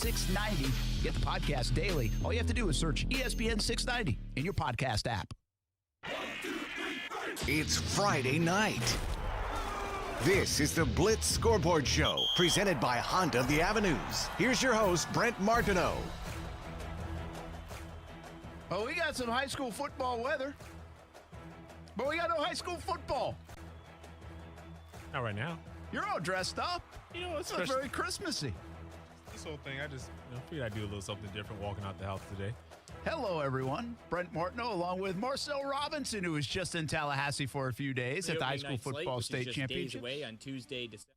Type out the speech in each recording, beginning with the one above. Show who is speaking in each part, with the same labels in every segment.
Speaker 1: 690. Get the podcast daily. All you have to do is search ESPN 690 in your podcast app.
Speaker 2: It's Friday night. This is the Blitz Scoreboard Show, presented by Honda of the Avenues. Here's your host, Brent Martineau.
Speaker 1: Well, we got some high school football weather, but we got no high school football.
Speaker 3: Not right now.
Speaker 1: You're all dressed up.
Speaker 3: You know, it's
Speaker 1: very Christmassy.
Speaker 3: This whole thing, I just figured I'd do a little something different walking out the house today.
Speaker 1: Hello, everyone. Brent Martineau, along with Marcel Robinson, who was just in Tallahassee for a few days at the high school football state championship.
Speaker 4: Away on Tuesday, December.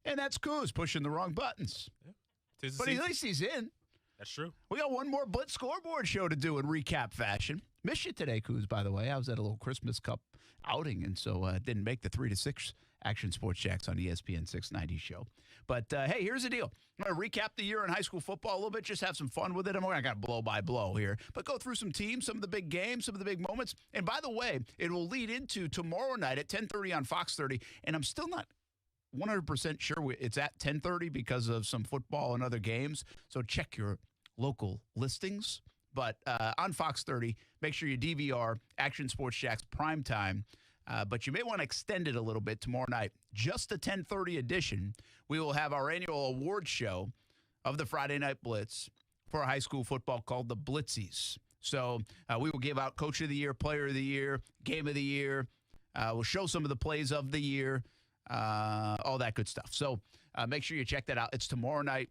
Speaker 1: And that's Coos pushing the wrong buttons.
Speaker 3: Yeah.
Speaker 1: But at least he's in.
Speaker 3: That's true.
Speaker 1: We got one more Blitz Scoreboard show to do in recap fashion. Missed you today, Coos, by the way. I was at a little Christmas Cup outing, and so didn't make the 3 to 6 Action Sports Jacks on ESPN 690 show. But, hey, here's the deal. I'm going to recap the year in high school football a little bit, just have some fun with it. I'm not going to blow by blow here, but go through some teams, some of the big games, some of the big moments. And, by the way, it will lead into tomorrow night at 10:30 on Fox 30, and I'm still not 100% sure it's at 10:30 because of some football and other games. So check your local listings. But on Fox 30, make sure you DVR Action Sports Jacks primetime. But you may want to extend it a little bit tomorrow night. Just the 10:30 edition, we will have our annual award show of the Friday Night Blitz for high school football called the Blitzies. So we will give out Coach of the Year, Player of the Year, Game of the Year. We'll show some of the plays of the year, all that good stuff. So make sure you check that out. It's tomorrow night.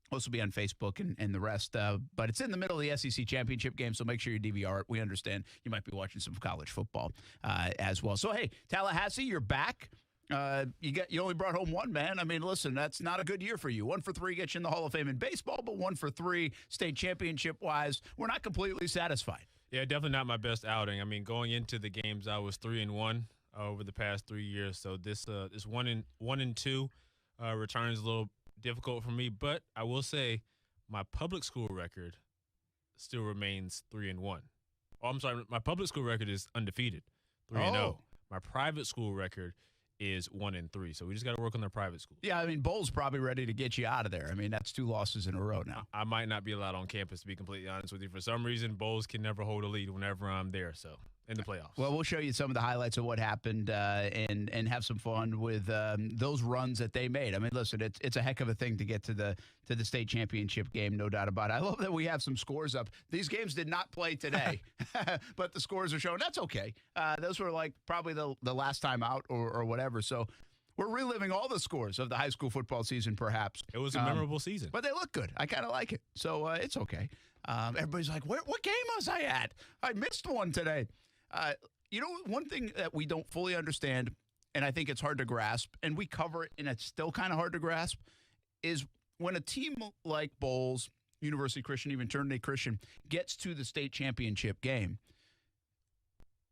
Speaker 1: Also be on Facebook and the rest. But it's in the middle of the SEC championship game, so make sure you DVR it. We understand you might be watching some college football as well. So, hey, Tallahassee, you're back. You only brought home one, man. I mean, listen, that's not a good year for you. 1 for 3 gets you in the Hall of Fame in baseball, but 1 for 3 state championship-wise, we're not completely satisfied.
Speaker 3: Yeah, definitely not my best outing. I mean, going into the games, I was 3-1 over the past 3 years. So this 1-2 return is a little difficult for me, but I will say my public school record still remains 3-1. Oh, I'm sorry, my public school record is undefeated, 3-0. My private school record is 1-3. So we just got to work on their private school.
Speaker 1: Yeah, I mean, Bowles probably ready to get you out of there. I mean, that's 2 losses in a row now.
Speaker 3: I might not be allowed on campus, to be completely honest with you. For some reason, Bowles can never hold a lead whenever I'm there. So in the playoffs. Well,
Speaker 1: we'll show you some of the highlights of what happened and have some fun with those runs that they made. I mean, listen, it's a heck of a thing to get to the state championship game, no doubt about it. I love that we have some scores up. These games did not play today, but the scores are showing. That's okay. Those were like probably the last time out or whatever. So we're reliving all the scores of the high school football season, perhaps.
Speaker 3: It was a memorable season.
Speaker 1: But they look good. I kind of like it. So it's okay. Everybody's like, what game was I at? I missed one today. You know, one thing that we don't fully understand, and I think it's hard to grasp, and we cover it, and it's still kind of hard to grasp, is when a team like Bowles, University Christian, even Trinity Christian, gets to the state championship game,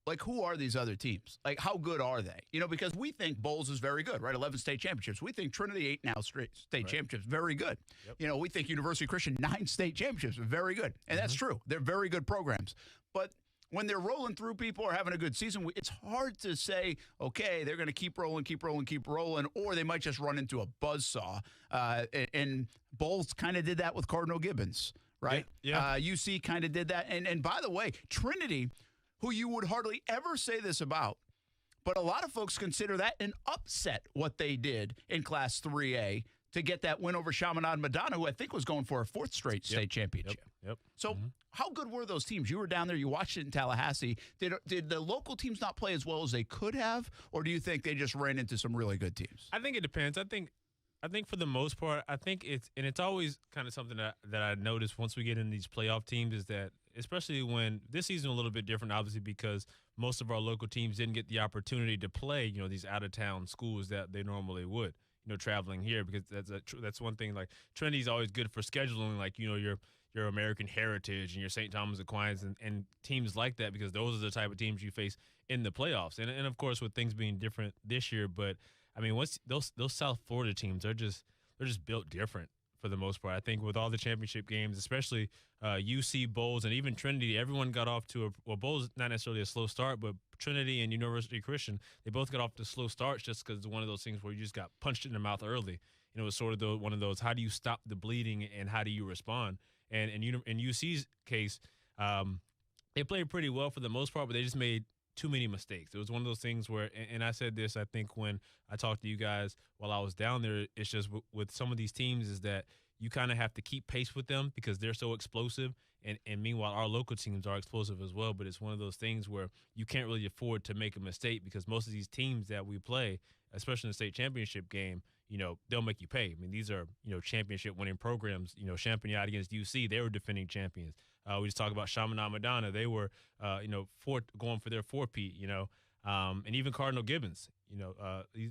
Speaker 1: like, who are these other teams? Like, how good are they? You know, because we think Bowles is very good, right? 11 state championships. We think Trinity 8 now straight state championships, very good. Yep. You know, we think University Christian 9 state championships, very good. And that's true. They're very good programs. But when they're rolling through people or having a good season, it's hard to say, okay, they're going to keep rolling, or they might just run into a buzzsaw. And Bowles kind of did that with Cardinal Gibbons, right?
Speaker 3: Yeah.
Speaker 1: UC kind of did that. And by the way, Trinity, who you would hardly ever say this about, but a lot of folks consider that an upset, what they did in Class 3A to get that win over Chaminade Madonna, who I think was going for a 4th straight state championship.
Speaker 3: Yep.
Speaker 1: So how good were those teams? You were down there. You watched it in Tallahassee. Did the local teams not play as well as they could have, or do you think they just ran into some really good teams?
Speaker 3: I think it depends. I think for the most part, I think it's always kind of something that I noticed once we get in these playoff teams is that, especially when this season a little bit different, obviously, because most of our local teams didn't get the opportunity to play, you know, these out-of-town schools that they normally would, you know, traveling here, because that's one thing. Like, Trinity's always good for scheduling, like, you know, your American Heritage and your St. Thomas Aquinas and teams like that, because those are the type of teams you face in the playoffs. And of course, with things being different this year, but I mean, once those South Florida teams, they're just built different for the most part. I think with all the championship games, especially UC, Bowles, and even Trinity, everyone got off to Bowles, not necessarily a slow start, but Trinity and University Christian, they both got off to slow starts just because it's one of those things where you just got punched in the mouth early it's sort of one of those, how do you stop the bleeding and how do you respond? And in UC's case, they played pretty well for the most part, but they just made too many mistakes. It was one of those things where, and I said this, I think, when I talked to you guys while I was down there, it's just with some of these teams is that you kind of have to keep pace with them because they're so explosive. And meanwhile, our local teams are explosive as well. But it's one of those things where you can't really afford to make a mistake because most of these teams that we play, especially in the state championship game, they'll make you pay. I mean, these are, championship winning programs. Champagnat against UC, they were defending champions. We just talked about Chaminade Madonna. They were, going for their four-peat, and even Cardinal Gibbons.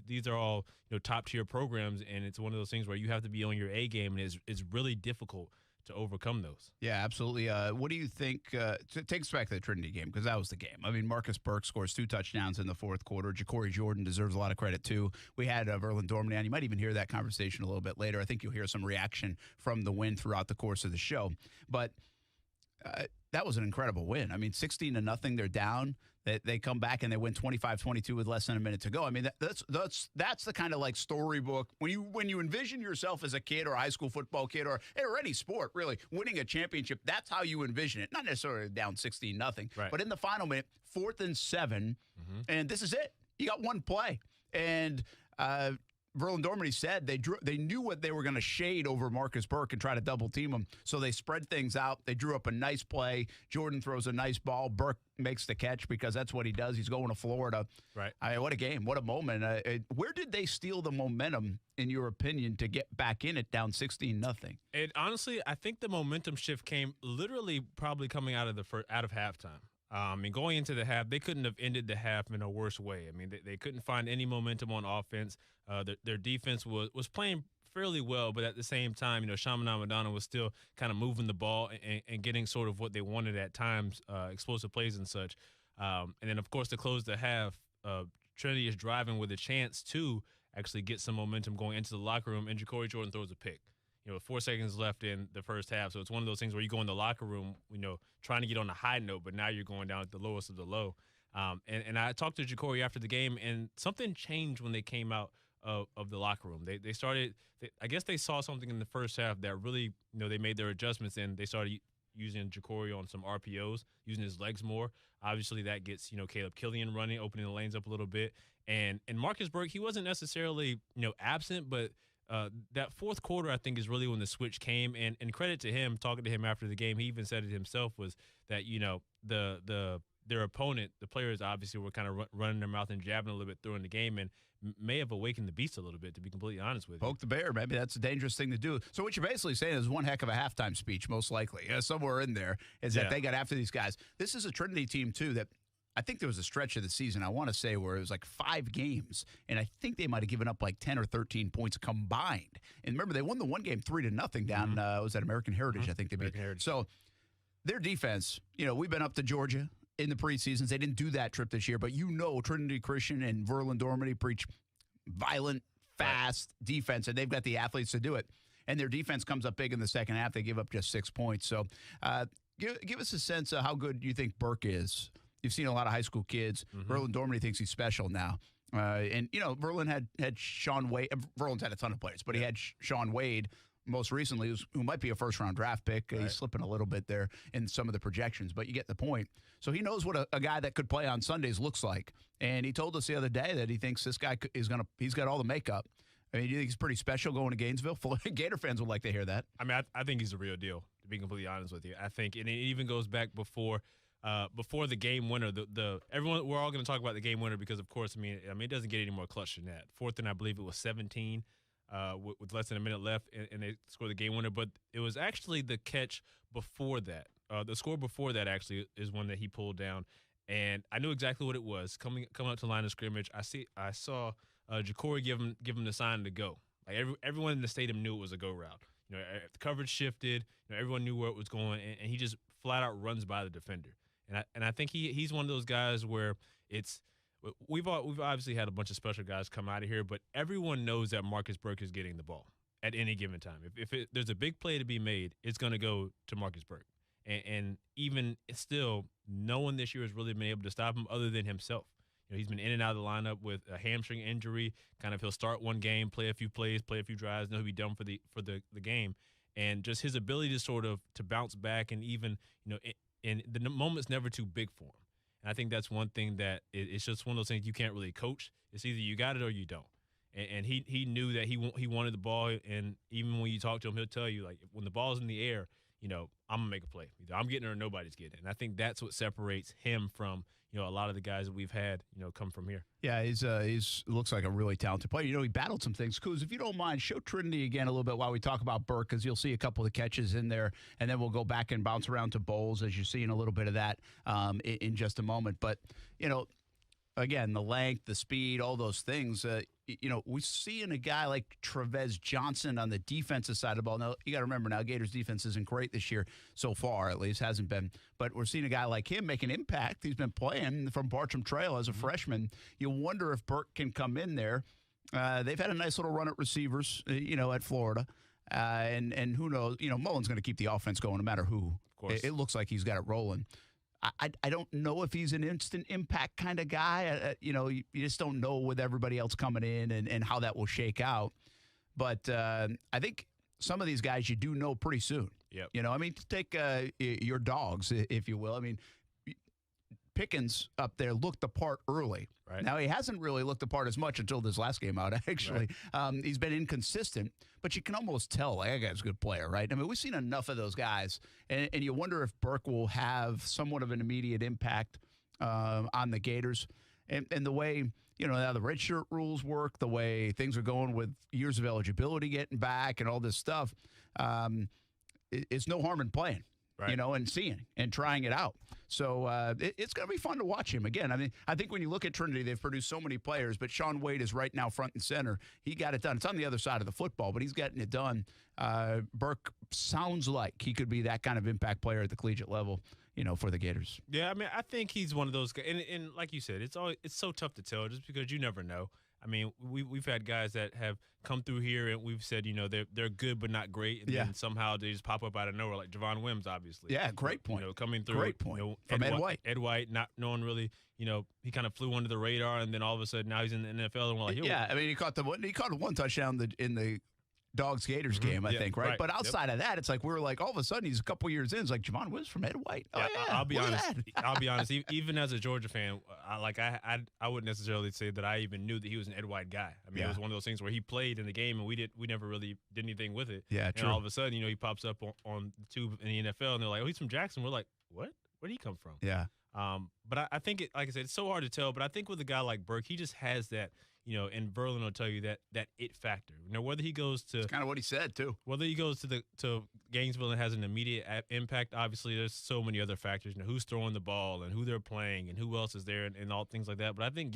Speaker 3: These are all, top-tier programs, and it's one of those things where you have to be on your A game, and it's really difficult to overcome those.
Speaker 1: Yeah, absolutely. What do you think? Take us back to the Trinity game because that was the game. I mean, Marcus Burke scores 2 touchdowns in the fourth quarter. Ja'Cory Jordan deserves a lot of credit, too. We had Verlin Dorman on. You might even hear that conversation a little bit later. I think you'll hear some reaction from the win throughout the course of the show. But that was an incredible win. I mean, 16-0, they're down. They come back and they win 25-22 with less than a minute to go. I mean, that's the kind of like storybook when you envision yourself as a kid or a high school football kid or any sport really winning a championship. That's how you envision it. Not necessarily down 16-0,
Speaker 3: right,
Speaker 1: but in the final minute, 4th and 7, and this is it. You got one play, and Verlin Dormany said they knew what they were going to shade over Marcus Burke and try to double team him. So they spread things out. They drew up a nice play. Jordan throws a nice ball. Burke makes the catch because that's what he does. He's going to Florida.
Speaker 3: Right.
Speaker 1: I mean, what a game. What a moment. Where did they steal the momentum, in your opinion, to get back in it down 16-0?
Speaker 3: And honestly, I think the momentum shift came literally probably coming out of halftime. And going into the half, they couldn't have ended the half in a worse way. I mean, they couldn't find any momentum on offense. Their defense was playing fairly well, but at the same time, Chaminade Madonna was still kind of moving the ball and getting sort of what they wanted at times, explosive plays and such. And then, of course, to close the half, Trinity is driving with a chance to actually get some momentum going into the locker room, and Ja'Cory Jordan throws a pick. 4 seconds left in the first half. So it's one of those things where you go in the locker room, trying to get on a high note, but now you're going down at the lowest of the low. And I talked to Ja'Cory after the game, and something changed when they came out of the locker room. They started, I guess they saw something in the first half that really, they made their adjustments, and they started using Ja'Cory on some RPOs, using his legs more. Obviously, that gets, Caleb Killian running, opening the lanes up a little bit. And Marcus Burke, he wasn't necessarily, absent, but that fourth quarter, I think, is really when the switch came. And credit to him, talking to him after the game, he even said it himself, was that, their opponent, the players obviously were kind of running their mouth and jabbing a little bit during the game and may have awakened the beast a little bit, to be completely honest with you.
Speaker 1: Poke the bear, maybe that's a dangerous thing to do. So what you're basically saying is one heck of a halftime speech, most likely. Somewhere in there is that they got after these guys. This is a Trinity team, too, that I think there was a stretch of the season, I want to say, where it was like 5 games, and I think they might have given up like 10 or 13 points combined. And remember, they won the one game 3-0 down, was that American Heritage, I think they beat. So their defense, we've been up to Georgia in the preseasons. They didn't do that trip this year, but Trinity Christian and Verlin Dormany preach violent, fast defense, and they've got the athletes to do it. And their defense comes up big in the second half. They give up just 6 points. So give us a sense of how good you think Burke is. You've seen a lot of high school kids. Verlin Dormany thinks he's special now. And Verlin had Sean Wade. Verlin's had a ton of players, but he had Sean Wade most recently, who might be a first-round draft pick. Right. He's slipping a little bit there in some of the projections, but you get the point. So he knows what a guy that could play on Sundays looks like. And he told us the other day that he thinks this guy he's got all the makeup. I mean, you think he's pretty special going to Gainesville? Gator fans would like to hear that.
Speaker 3: I mean, I think he's a real deal, to be completely honest with you. I think, and it even goes back before the game winner. Everyone, we're all going to talk about the game winner because, of course, I mean, it doesn't get any more clutch than that. Fourth and I believe it was 17 with less than a minute left, and they scored the game winner. But it was actually the catch before that. The score before that actually is one that he pulled down, and I knew exactly what it was. Coming up to line of scrimmage, I saw Ja'Cory give him the sign to go. Like everyone in the stadium knew it was a go route. The coverage shifted. Everyone knew where it was going, and he just flat out runs by the defender. And I think he's one of those guys where we've obviously had a bunch of special guys come out of here, but everyone knows that Marcus Burke is getting the ball at any given time. If there's a big play to be made, it's going to go to Marcus Burke. And even still, no one this year has really been able to stop him other than himself. he's been in and out of the lineup with a hamstring injury. Kind of he'll start one game, play a few plays, play a few drives, and he'll be done for the game. And just his ability to sort of to bounce back, and even and the moment's never too big for him. And I think that's one thing that it's just one of those things you can't really coach. It's either you got it or you don't. And he knew that he wanted the ball, and even when you talk to him, he'll tell you, like, when the ball's in the air, I'm going to make a play. Either I'm getting it or nobody's getting it. And I think that's what separates him from, a lot of the guys that we've had, come from here.
Speaker 1: Yeah, he's looks like a really talented player. He battled some things. Kuz, if you don't mind, show Trinity again a little bit while we talk about Burke, because you'll see a couple of catches in there, and then we'll go back and bounce around to Bowles, as you're seeing a little bit of that in just a moment. But, again, the length, the speed, all those things, we see in a guy like Trevez Johnson on the defensive side of the ball. Now, you got to remember now, Gators defense isn't great this year so far, at least hasn't been. But we're seeing a guy like him make an impact. He's been playing from Bartram Trail as a freshman. You wonder if Burke can come in there. They've had a nice little run at receivers, at Florida. And who knows, Mullen's going to keep the offense going no matter who.
Speaker 3: Of course.
Speaker 1: It looks like he's got it rolling. I don't know if he's an instant impact kind of guy. You just don't know with everybody else coming in and how that will shake out. But I think some of these guys you do know pretty soon.
Speaker 3: Yep.
Speaker 1: Take your dogs, if you will. Pickens up there looked the part early.
Speaker 3: Right.
Speaker 1: Now, he hasn't really looked the part as much until this last game out, actually. Right. He's been inconsistent, but you can almost tell that guy's a good player, right? We've seen enough of those guys, and you wonder if Burke will have somewhat of an immediate impact on the Gators. And the way, now the redshirt rules work, the way things are going with years of eligibility getting back and all this stuff, it's no harm in playing.
Speaker 3: Right.
Speaker 1: And seeing and trying it out. So it's going to be fun to watch him again. I think when you look at Trinity, they've produced so many players, but Sean Wade is right now front and center. He got it done. It's on the other side of the football, but he's getting it done. Burke sounds like he could be that kind of impact player at the collegiate level, for the Gators.
Speaker 3: Yeah, I think he's one of those guys. And like you said, it's so tough to tell just because you never know. We've had guys that have come through here and we've said, they're good but not great, and then somehow they just pop up out of nowhere, like Javon Wims, obviously.
Speaker 1: Yeah, great point.
Speaker 3: Coming through.
Speaker 1: Great point. From Ed White.
Speaker 3: Ed White, not knowing really, he kind of flew under the radar, and then all of a sudden now he's in the NFL, and we're like,
Speaker 1: he caught one touchdown in the Dogs-Gators game, I think, right? But outside of that, it's like we're like, all of a sudden, he's a couple years in. It's like, Javon Wims from Ed White. Oh, yeah.
Speaker 3: I'll be honest. Even as a Georgia fan, I wouldn't necessarily say that I even knew that he was an Ed White guy. It was one of those things where he played in the game, and we never really did anything with it.
Speaker 1: Yeah, true.
Speaker 3: And all of a sudden, he pops up on the tube in the NFL, and they're like, oh, he's from Jackson. We're like, what? Where'd he come from?
Speaker 1: Yeah.
Speaker 3: But I think, like I said, it's so hard to tell. But I think with a guy like Burke, he just has that, and Verlin will tell you that it factor. Whether he goes to –
Speaker 1: it's kind of what he said, too.
Speaker 3: Whether he goes to Gainesville and has an immediate impact, obviously there's so many other factors. Who's throwing the ball and who they're playing and who else is there and all things like that. But I think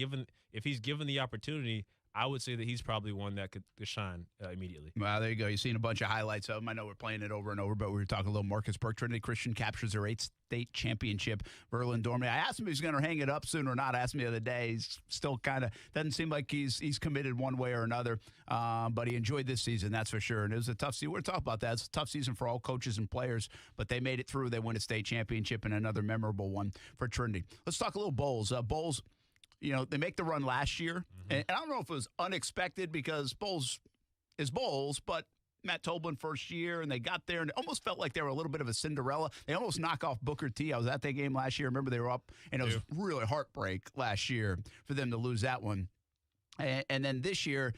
Speaker 3: if he's given the opportunity – I would say that he's probably one that could shine immediately.
Speaker 1: Well, there you go. You've seen a bunch of highlights of him. I know we're playing it over and over, but we were talking a little Marcus Burke. Trinity Christian captures their 8th state championship. Verlin Dorme. I asked him if he's going to hang it up soon or not. I asked him the other day. He's still kind of doesn't seem like he's committed one way or another, but he enjoyed this season, that's for sure. And it was a tough season. We're talking about that. It's a tough season for all coaches and players, but they made it through. They win a state championship and another memorable one for Trinity. Let's talk a little Bowles. Bowles, they make the run last year, and I don't know if it was unexpected because Bowles is Bowles, but Matt Toblin first year, and they got there, and it almost felt like they were a little bit of a Cinderella. They almost knock off Booker T. I was at that game last year. Remember, they were up, and it was really heartbreak last year for them to lose that one. And then this year,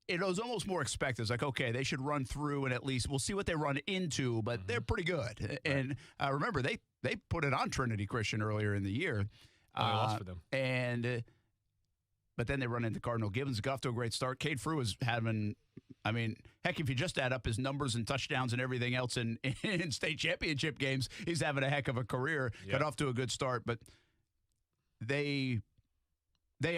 Speaker 1: it was almost more expected. It's like, okay, they should run through, and at least we'll see what they run into, but they're pretty good. And remember, they put it on Trinity Christian earlier in the year.
Speaker 3: Lost for them.
Speaker 1: But then they run into Cardinal Gibbons. Got off to a great start. Cade Frew is having, heck, if you just add up his numbers and touchdowns and everything else in state championship games, he's having a heck of a career. Got off to a good start, but they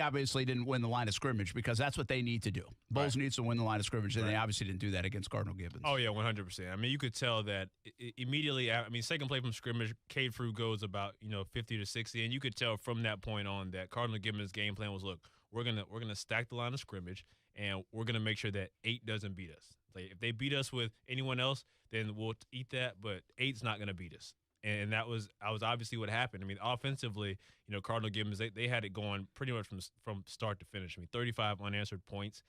Speaker 1: obviously didn't win the line of scrimmage because that's what they need to do. Bowles needs to win the line of scrimmage, and they obviously didn't do that against Cardinal Gibbons.
Speaker 3: Oh, yeah, 100%. You could tell that immediately. Second play from scrimmage, Cade Frew goes about 50 to 60, and you could tell from that point on that Cardinal Gibbons' game plan was, look, we're gonna stack the line of scrimmage, and we're gonna make sure that 8 doesn't beat us. Like if they beat us with anyone else, then we'll eat that, but 8's not gonna beat us. And that was obviously what happened. I mean, offensively, Cardinal Gibbons, they had it going pretty much from start to finish. I mean, 35 unanswered points,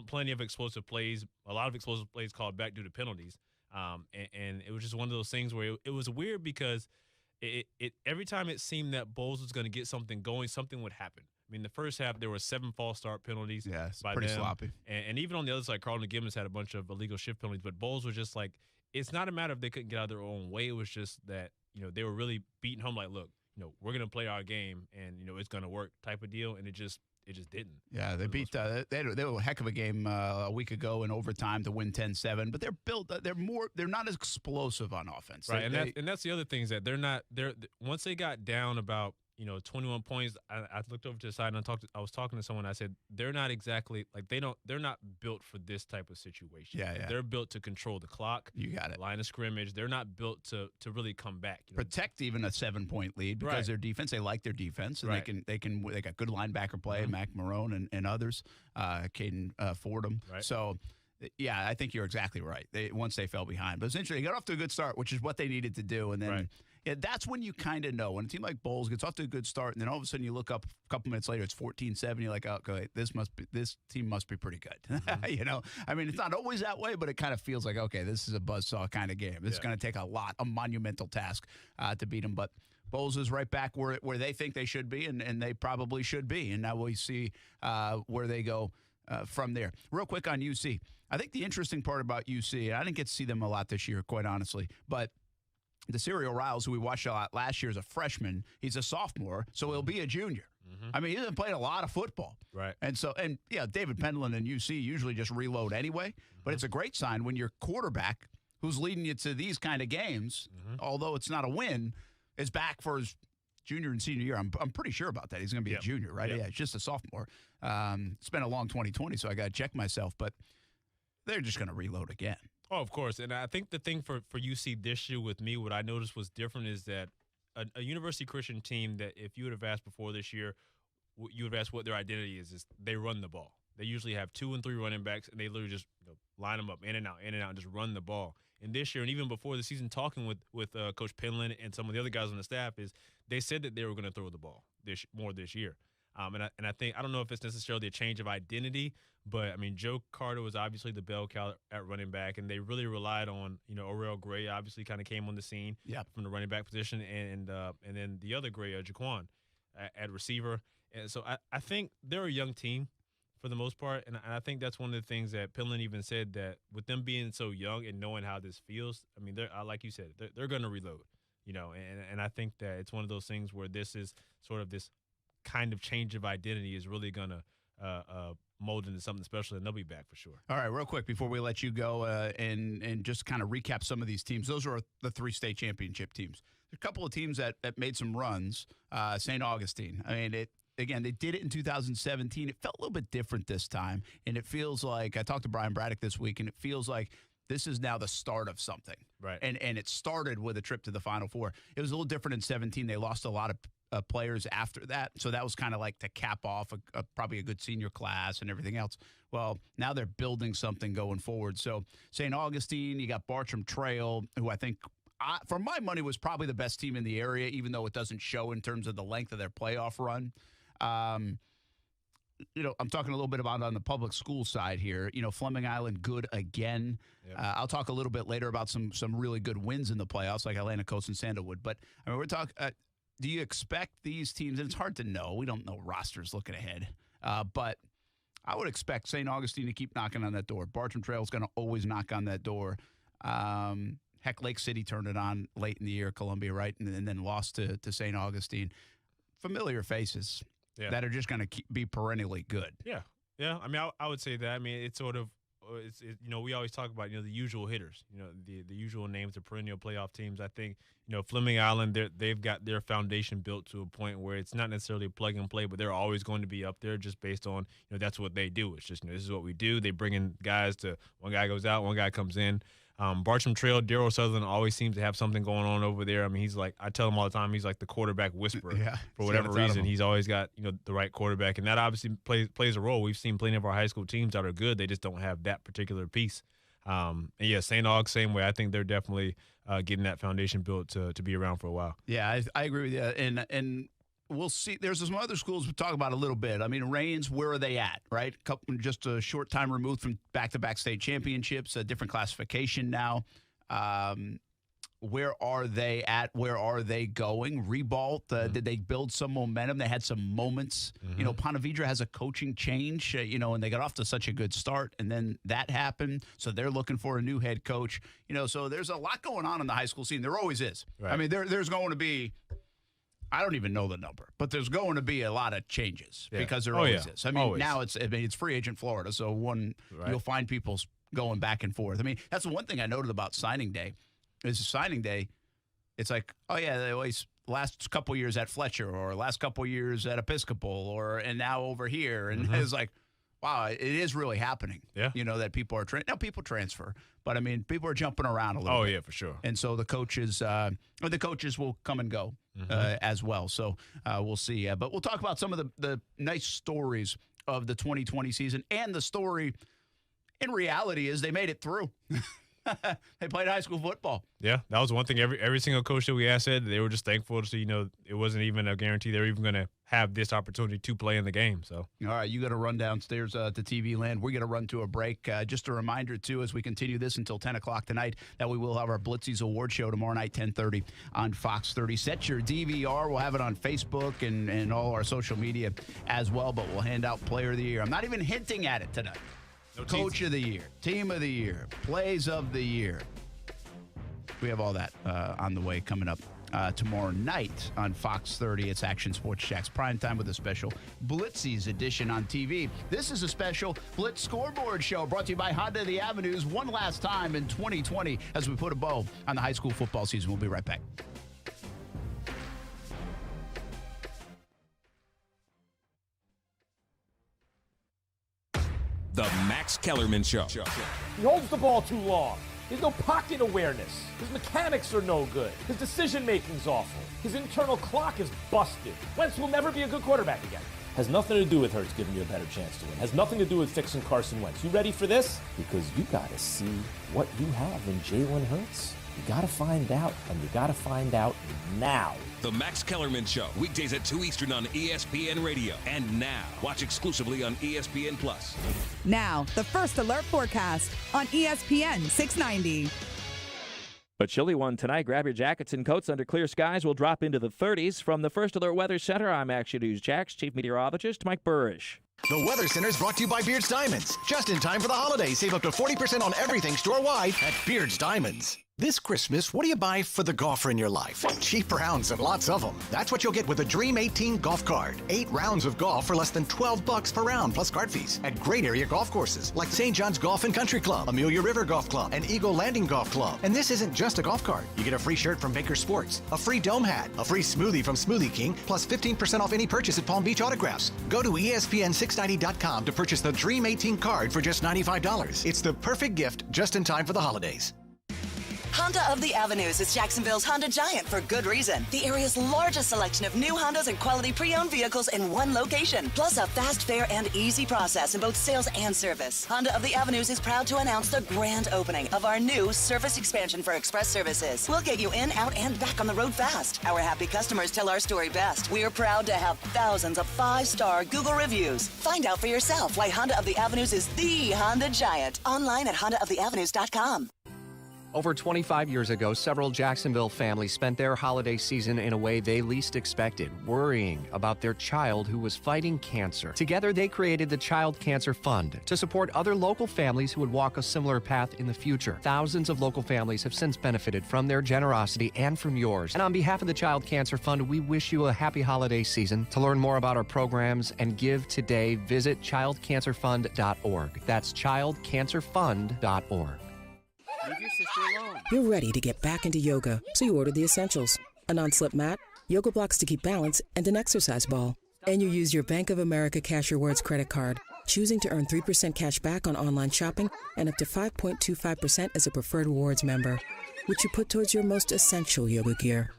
Speaker 3: plenty of explosive plays, a lot of explosive plays called back due to penalties. And it was just one of those things where it was weird because it every time it seemed that Bowles was going to get something going, something would happen. I mean, the first half, there were 7 false start penalties.
Speaker 1: Yeah, it's
Speaker 3: by
Speaker 1: pretty
Speaker 3: them.
Speaker 1: sloppy.
Speaker 3: And even on the other side, Cardinal Gibbons had a bunch of illegal shift penalties, but Bowles was just like, it's not a matter of they couldn't get out of their own way. It was just that, they were really beating home like, look, we're going to play our game and, it's going to work type of deal. And it just didn't. Yeah,
Speaker 1: they beat they were a heck of a game a week ago in overtime to win 10-7, but they're not as explosive on offense.
Speaker 3: Right, and that's the other thing is that once they got down about 21 points, I looked over to the side and I was talking to someone. I said they're not exactly like they're not built for this type of situation.
Speaker 1: Yeah.
Speaker 3: They're built to control the clock.
Speaker 1: You got it.
Speaker 3: Line of scrimmage. They're not built to really come back.
Speaker 1: Protect even a 7-point lead because their defense. They like their defense and they got good linebacker play. Mm-hmm. Mac Marone and others. Caden Fordham. Right. So. Yeah, I think you're exactly right. Once they fell behind, but it's interesting. They got off to a good start, which is what they needed to do, and then that's when you kind of know when a team like Bowles gets off to a good start, and then all of a sudden you look up a couple minutes later, it's 14-7. You're like, okay, this team must be pretty good. Mm-hmm. I mean, it's not always that way, but it kind of feels like, okay, this is a buzzsaw kind of game. This is going to take a monumental task to beat them, but. Bowles is right back where they think they should be, and they probably should be, and now we see where they go from there. Real quick on UC. I think the interesting part about UC, I didn't get to see them a lot this year, quite honestly, but the Serial Riles, who we watched a lot last year, is a freshman. He's a sophomore, so he'll be a junior. Mm-hmm. I mean, he hasn't played a lot of football.
Speaker 3: Right.
Speaker 1: And David Pendleton and UC usually just reload anyway, but it's a great sign when your quarterback, who's leading you to these kind of games, although it's not a win, is back for his junior and senior year. I'm pretty sure about that. He's going to be a junior, right? Yeah, it's just a sophomore. It's been a long 2020, so I got to check myself, but they're just going to reload again.
Speaker 3: Oh, of course. And I think the thing for UC this year with me, what I noticed was different is that a University Christian team that if you would have asked before this year, you would have asked what their identity is they run the ball. They usually have 2 and 3 running backs, and they literally just line them up in and out, and just run the ball. And this year, and even before the season, talking with Coach Penland and some of the other guys on the staff, is they said that they were going to throw the ball more this year. And I think I don't know if it's necessarily a change of identity, but I mean Joe Carter was obviously the bell cow at running back, and they really relied on Orel Gray obviously kind of came on the scene from the running back position, and then the other Gray, Jaquan, at receiver. And so I think they're a young team for the most part, and I think that's one of the things that Penland even said, that with them being so young and knowing how this feels, I mean, they're like you said, they're going to reload, and I think that it's one of those things where this is sort of this kind of change of identity is really going to mold into something special, and they'll be back for sure.
Speaker 1: All right, real quick before we let you go and just kind of recap some of these teams. Those are the 3 state championship teams. There's a couple of teams that made some runs. St. Augustine. I mean, Again, they did it in 2017. It felt a little bit different this time, and it feels like I talked to Brian Braddock this week, and it feels like this is now the start of something.
Speaker 3: Right.
Speaker 1: And it started with a trip to the Final Four. It was a little different in 17. They lost a lot of players after that, so that was kind of like to cap off probably a good senior class and everything else. Well, now they're building something going forward. So St. Augustine, you got Bartram Trail, who I think for my money was probably the best team in the area, even though it doesn't show in terms of the length of their playoff run. I'm talking a little bit about on the public school side here. Fleming Island, good again. Yep. I'll talk a little bit later about some really good wins in the playoffs, like Atlantic Coast and Sandalwood. But I mean, we're talking. Do you expect these teams? And it's hard to know. We don't know rosters looking ahead. But I would expect St. Augustine to keep knocking on that door. Bartram Trail is going to always knock on that door. Heck, Lake City turned it on late in the year, Columbia, right, and then lost to St. Augustine. Familiar faces. Yeah. That are just going to be perennially good.
Speaker 3: Yeah. I mean, I would say that. I mean, it's sort of, we always talk about, the usual hitters, the usual names of perennial playoff teams. I think, Fleming Island, they've got their foundation built to a point where it's not necessarily plug and play, but they're always going to be up there just based on, that's what they do. It's just, this is what we do. They bring in guys one guy goes out, one guy comes in. Bartram Trail, Daryl Sutherland always seems to have something going on over there. I mean, he's like, I tell him all the time, he's like the quarterback whisperer.
Speaker 1: Yeah,
Speaker 3: for whatever reason, he's always got, the right quarterback. And that obviously plays a role. We've seen plenty of our high school teams that are good. They just don't have that particular piece. And yeah, St. Aug, same way. I think they're definitely getting that foundation built to be around for a while.
Speaker 1: Yeah, I agree with you. And we'll see. There's some other schools we'll talk about a little bit. I mean, Reigns, where are they at, right? Just a short time removed from back-to-back state championships, a different classification now. Where are they at? Where are they going? Rebault, did they build some momentum? They had some moments. You know, Ponte Vedra has a coaching change, and they got off to such a good start, and then that happened. So they're looking for a new head coach. So there's a lot going on in the high school scene. There always is. Right. I mean, there's going to be, I don't even know the number, but there's going to be a lot of changes because there always is. I mean, now it's free agent Florida, so you'll find people going back and forth. I mean, that's the one thing I noted about signing day. Is signing day, it's like, oh yeah, they always last couple years at Fletcher or last couple years at Episcopal and now over here, and it's like, wow, it is really happening. Yeah, that people are now people transfer, but I mean people are jumping around a little. Oh bit.
Speaker 3: Yeah, for sure.
Speaker 1: And so the coaches will come and go as well. So we'll see. But we'll talk about some of the nice stories of the 2020 season, and the story in reality is they made it through. They played high school football.
Speaker 3: Yeah, that was one thing. Every single coach that we asked said they were just thankful to it wasn't even a guarantee they were even going to have this opportunity to play in the game. So,
Speaker 1: all right, you got to run downstairs to TV Land. We're going to run to a break. Just a reminder too, as we continue this until 10 o'clock tonight, that we will have our Blitzies Award Show tomorrow night, 10:30 on Fox 30. Set your DVR. We'll have it on Facebook and all our social media as well. But we'll hand out Player of the Year. I'm not even hinting at it tonight. No Coach of the Year, Team of the Year, Plays of the Year. We have all that on the way coming up tomorrow night on Fox 30. It's Action Sports Jax Primetime with a special Blitzies edition on TV. This is a special Blitz Scoreboard show brought to you by Honda of the Avenues one last time in 2020 as we put a bow on the high school football season. We'll be right back.
Speaker 4: The Max Kellerman Show.
Speaker 5: He holds the ball too long. There's no pocket awareness. His mechanics are no good. His decision-making's awful. His internal clock is busted. Wentz will never be a good quarterback again. Has nothing to do with Hurts giving you a better chance to win. Has nothing to do with fixing Carson Wentz. You ready for this? Because you got to see what you have in Jalen Hurts. You got to find out, and you got to find out now.
Speaker 4: The Max Kellerman Show, weekdays at 2 Eastern on ESPN Radio. And now, watch exclusively on ESPN+.
Speaker 6: Now, the First Alert forecast on ESPN 690.
Speaker 7: A chilly one tonight. Grab your jackets and coats. Under clear skies will drop into the 30s. From the First Alert Weather Center, I'm Action News Jax Chief Meteorologist Mike Burrish.
Speaker 2: The Weather Center is brought to you by Beard's Diamonds. Just in time for the holidays, save up to 40% on everything store-wide at Beard's Diamonds. This Christmas, what do you buy for the golfer in your life? Cheap rounds and lots of them. That's what you'll get with a Dream 18 golf card. 8 rounds of golf for less than $12 per round, plus card fees, at great area golf courses like St. John's Golf and Country Club, Amelia River Golf Club, and Eagle Landing Golf Club. And this isn't just a golf card. You get a free shirt from Baker Sports, a free dome hat, a free smoothie from Smoothie King, plus 15% off any purchase at Palm Beach Autographs. Go to ESPN690.com to purchase the Dream 18 card for just $95. It's the perfect gift just in time for the holidays.
Speaker 8: Honda of the Avenues is Jacksonville's Honda Giant for good reason. The area's largest selection of new Hondas and quality pre-owned vehicles in one location. Plus a fast, fair, and easy process in both sales and service. Honda of the Avenues is proud to announce the grand opening of our new service expansion for express services. We'll get you in, out, and back on the road fast. Our happy customers tell our story best. We are proud to have thousands of 5-star Google reviews. Find out for yourself why Honda of the Avenues is the Honda Giant. Online at HondaoftheAvenues.com.
Speaker 9: Over 25 years ago, several Jacksonville families spent their holiday season in a way they least expected, worrying about their child who was fighting cancer. Together, they created the Child Cancer Fund to support other local families who would walk a similar path in the future. Thousands of local families have since benefited from their generosity and from yours. And on behalf of the Child Cancer Fund, we wish you a happy holiday season. To learn more about our programs and give today, visit childcancerfund.org. That's childcancerfund.org.
Speaker 10: Leave your sister alone. You're ready to get back into yoga, so you ordered the essentials. A non-slip mat, yoga blocks to keep balance, and an exercise ball. And you use your Bank of America Cash Rewards credit card, choosing to earn 3% cash back on online shopping and up to 5.25% as a preferred rewards member, which you put towards your most essential yoga gear.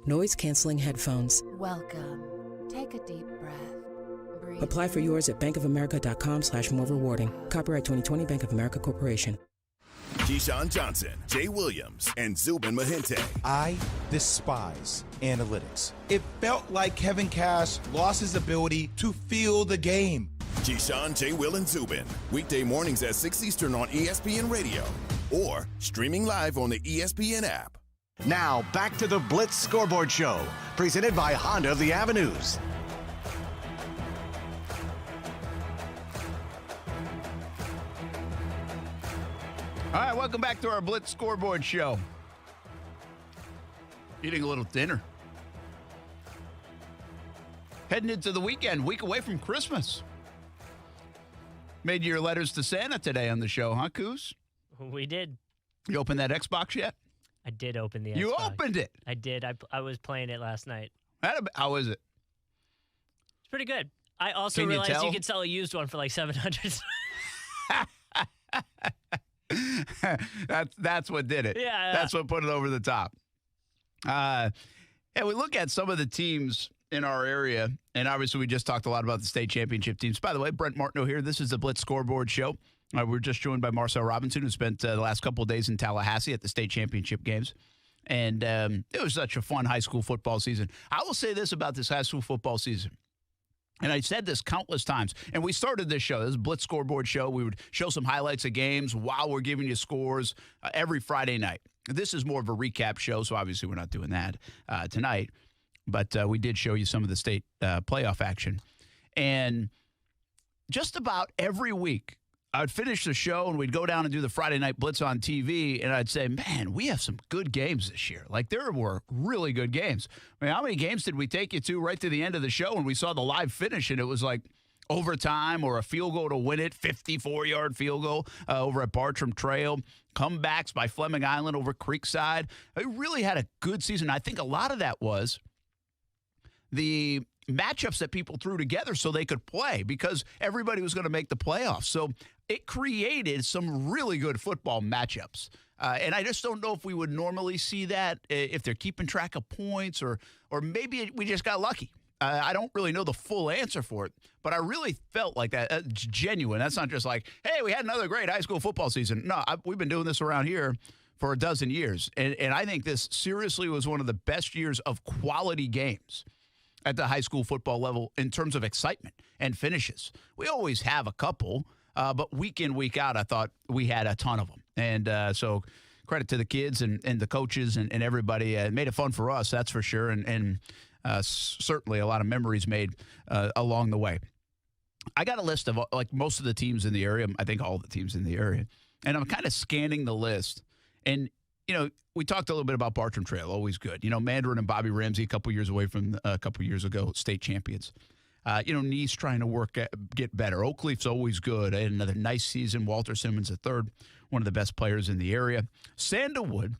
Speaker 10: Noise-canceling headphones.
Speaker 11: Welcome. Take a deep breath. Breathe.
Speaker 10: Apply for yours at bankofamerica.com/more rewarding. Copyright 2020 Bank of America Corporation.
Speaker 12: Keyshawn Johnson, Jay Williams, and Zubin Mehenti.
Speaker 13: I despise analytics. It felt like Kevin Cash lost his ability to feel the game.
Speaker 12: Keyshawn, Jay, Will, and Zubin. Weekday mornings at 6 Eastern on ESPN Radio or streaming live on the ESPN app.
Speaker 2: Now, back to the Blitz Scoreboard Show, presented by Honda of the Avenues.
Speaker 1: All right, welcome back to our Blitz Scoreboard Show. Eating a little dinner. Heading into the weekend, week away from Christmas. Made your letters to Santa today on the show, huh, Coos?
Speaker 14: We did.
Speaker 1: You opened that Xbox yet?
Speaker 14: I did open the Xbox.
Speaker 1: You opened it?
Speaker 14: I did. I was playing it last night.
Speaker 1: How is it?
Speaker 14: It's pretty good. I also realized you could sell a used one for like $700.
Speaker 1: That's what did it.
Speaker 14: Yeah.
Speaker 1: That's what put it over the top. And we look at some of the teams in our area, and obviously we just talked a lot about the state championship teams. By the way, Brent Martineau here. This is the Blitz Scoreboard Show. We're just joined by Marcel Robinson, who spent the last couple of days in Tallahassee at the state championship games. And it was such a fun high school football season. I will say this about this high school football season. And I said this countless times. And we started this show. This is a Blitz Scoreboard Show. We would show some highlights of games while we're giving you scores every Friday night. This is more of a recap show, so obviously we're not doing that tonight. But we did show you some of the state playoff action. And just about every week, I'd finish the show and we'd go down and do the Friday Night Blitz on TV, and I'd say, man, we have some good games this year. Like, there were really good games. I mean, how many games did we take you to right to the end of the show when we saw the live finish, and it was like overtime or a field goal to win it, 54-yard field goal over at Bartram Trail, comebacks by Fleming Island over Creekside. We really had a good season. I think a lot of that was the matchups that people threw together so they could play because everybody was going to make the playoffs. So it created some really good football matchups. And I just don't know if we would normally see that if they're keeping track of points or maybe we just got lucky. I don't really know the full answer for it, but I really felt like that. It's genuine. That's not just like, hey, we had another great high school football season. No, we've been doing this around here for a dozen years. And I think this seriously was one of the best years of quality games at the high school football level in terms of excitement and finishes. We always have a couple, but week in, week out, I thought we had a ton of them. And so credit to the kids and the coaches and everybody. It made it fun for us, that's for sure, and certainly a lot of memories made along the way. I got a list of like most of the teams in the area, I think all the teams in the area, and I'm kind of scanning the list. And, you know, we talked a little bit about Bartram Trail, always good. You know, Mandarin and Bobby Ramsey a couple years away from a couple years ago, state champions. Nice trying to get better. Oakleaf's always good. Another nice season. Walter Simmons III, one of the best players in the area. Sandalwood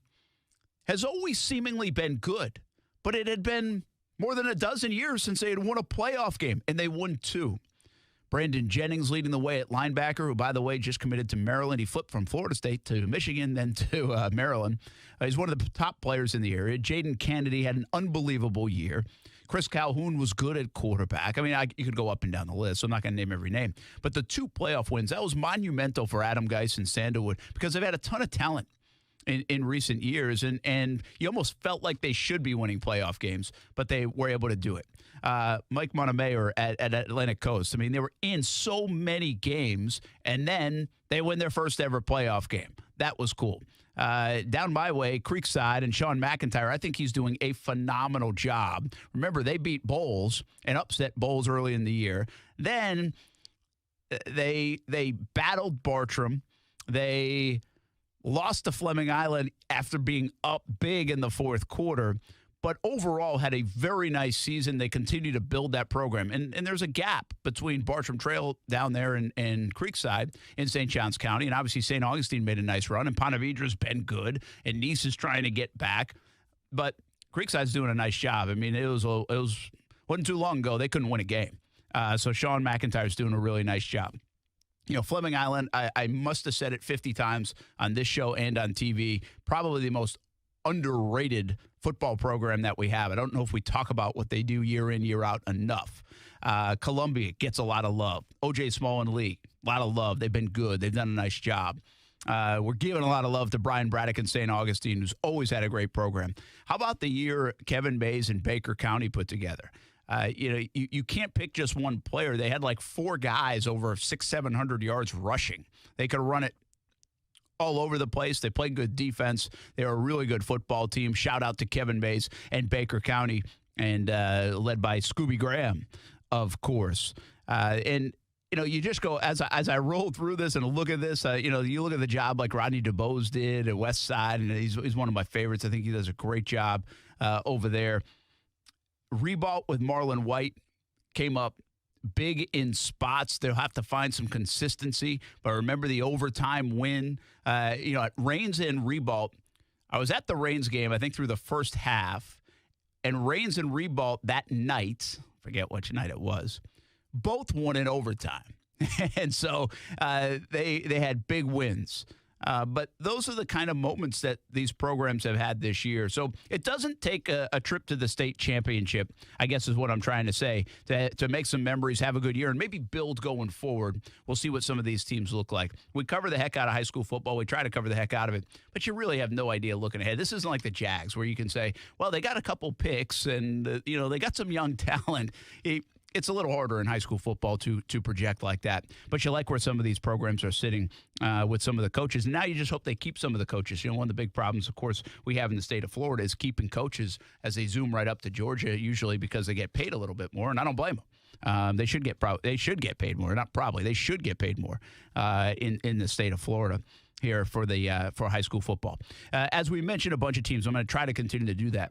Speaker 1: has always seemingly been good, but it had been more than a dozen years since they had won a playoff game, and they won 2. Brandon Jennings leading the way at linebacker, who, by the way, just committed to Maryland. He flipped from Florida State to Michigan, then to Maryland. He's one of the top players in the area. Jaden Kennedy had an unbelievable year. Chris Calhoun was good at quarterback. I mean, you could go up and down the list, so I'm not going to name every name. But the 2 playoff wins, that was monumental for Adam Geis and Sandalwood because they've had a ton of talent in recent years, and you almost felt like they should be winning playoff games, but they were able to do it. Mike Montemayor at Atlantic Coast, I mean, they were in so many games, and then they win their first ever playoff game. That was cool. Down my way, Creekside and Sean McIntyre, I think he's doing a phenomenal job. Remember, they beat Bowles and upset Bowles early in the year. Then they battled Bartram. They lost to Fleming Island after being up big in the fourth quarter, but overall had a very nice season. They continue to build that program. And there's a gap between Bartram Trail down there and Creekside in St. Johns County. And obviously St. Augustine made a nice run, and Ponte Vedra's been good, and Nice is trying to get back. But Creekside's doing a nice job. I mean, it wasn't too long ago they couldn't win a game. So Sean McIntyre's doing a really nice job. You know, Fleming Island, I must have said it 50 times on this show and on TV, probably the most underrated football program that we have. I don't know if we talk about what they do year in, year out enough. Columbia gets a lot of love. O.J. Small and Lee, a lot of love. They've been good. They've done a nice job. We're giving a lot of love to Brian Braddock and St. Augustine, who's always had a great program. How about the year Kevin Mays and Baker County put together? You can't pick just one player. They had like 4 guys over 600-700 yards rushing. They could run it all over the place. They played good defense. They were a really good football team. Shout out to Kevin Mays and Baker County, and led by Scooby Graham, of course. You just go, as I roll through this and look at this, you look at the job like Rodney DeBose did at West Side, and he's one of my favorites. I think he does a great job over there. Ribault with Marlon White came up big in spots. They'll have to find some consistency, but remember the overtime win. At Rains and Ribault, I was at the Rains game, I think, through the first half, and Rains and Ribault that night, forget which night it was, both won in overtime. And so they had big wins. But those are the kind of moments that these programs have had this year. So it doesn't take a trip to the state championship, I guess is what I'm trying to say, to make some memories, have a good year, and maybe build going forward. We'll see what some of these teams look like. We cover the heck out of high school football. We try to cover the heck out of it. But you really have no idea looking ahead. This isn't like the Jags where you can say, well, they got a couple picks and, they got some young talent. It's a little harder in high school football to project like that. But you like where some of these programs are sitting with some of the coaches. And now you just hope they keep some of the coaches. One of the big problems, of course, we have in the state of Florida is keeping coaches as they zoom right up to Georgia, usually because they get paid a little bit more, and I don't blame them. They should get paid more. Not probably. They should get paid more in the state of Florida here for high school football. As we mentioned, a bunch of teams. I'm going to try to continue to do that.